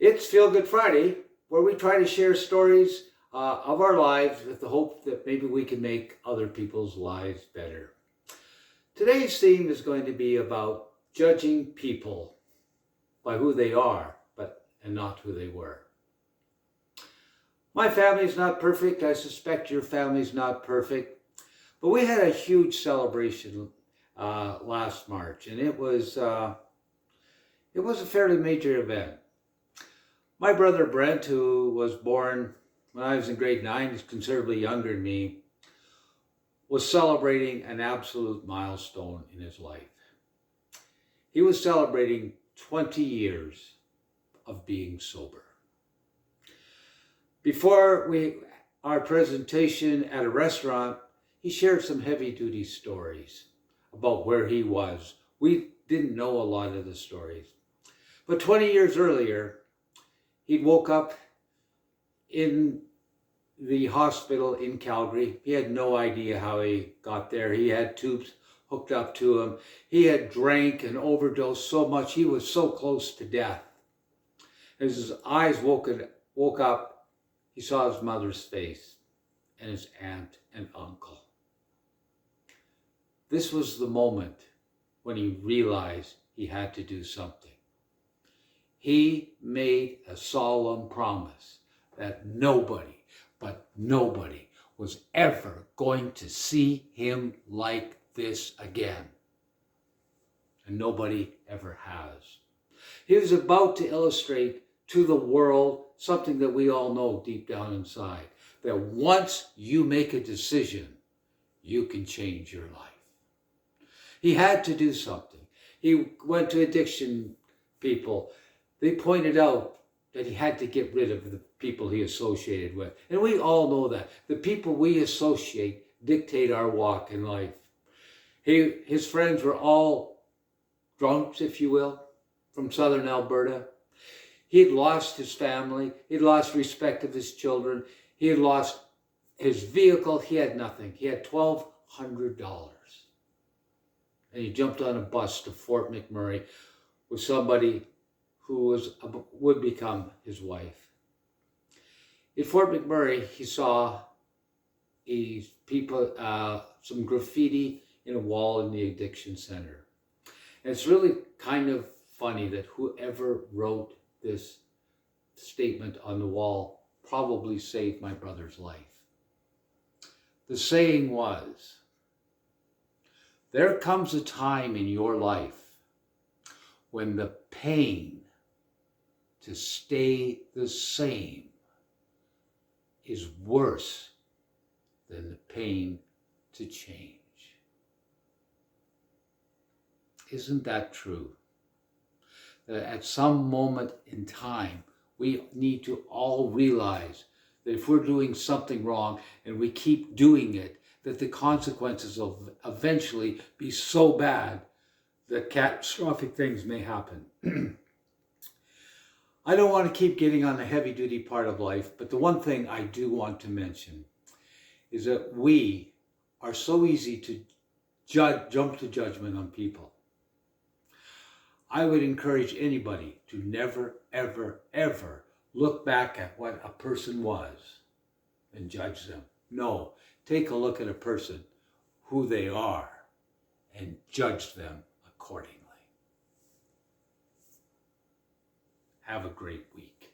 It's Feel Good Friday, where we try to share stories of our lives with the hope that maybe we can make other people's lives better. Today's theme is going to be about judging people by who they are, and not who they were. My family's not perfect. I suspect your family's not perfect. But we had a huge celebration last March, and it was a fairly major event. My brother Brent, who was born when I was in grade 9, he's considerably younger than me, was celebrating an absolute milestone in his life. He was celebrating 20 years of being sober. Before our presentation at a restaurant, he shared some heavy-duty stories about where he was. We didn't know a lot of the stories. But 20 years earlier, he'd woke up in the hospital in Calgary. He had no idea how he got there. He had tubes hooked up to him. He had drank and overdosed so much, he was so close to death. As his eyes woke up, he saw his mother's face and his aunt and uncle. This was the moment when he realized he had to do something. He made a solemn promise that nobody, but nobody, was ever going to see him like this again. And nobody ever has. He was about to illustrate to the world something that we all know deep down inside, that once you make a decision, you can change your life. He had to do something. He went to addiction people. They pointed out that he had to get rid of the people he associated with. And we all know that. The people we associate dictate our walk in life. His friends were all drunks, if you will, from southern Alberta. He had lost his family. He had lost respect of his children. He had lost his vehicle. He had nothing. He had $1,200. And he jumped on a bus to Fort McMurray with somebody who would become his wife. In Fort McMurray, he saw some graffiti in a wall in the addiction center. And it's really kind of funny that whoever wrote this statement on the wall probably saved my brother's life. The saying was, there comes a time in your life when the pain to stay the same is worse than the pain to change. Isn't that true? That at some moment in time, we need to all realize that if we're doing something wrong and we keep doing it, that the consequences will eventually be so bad that catastrophic things may happen. I don't want to keep getting on the heavy-duty part of life, but the one thing I do want to mention is that we are so easy to jump to judgment on people. I would encourage anybody to never, ever, ever look back at what a person was and judge them. No, take a look at a person, who they are, and judge them accordingly. Have a great week.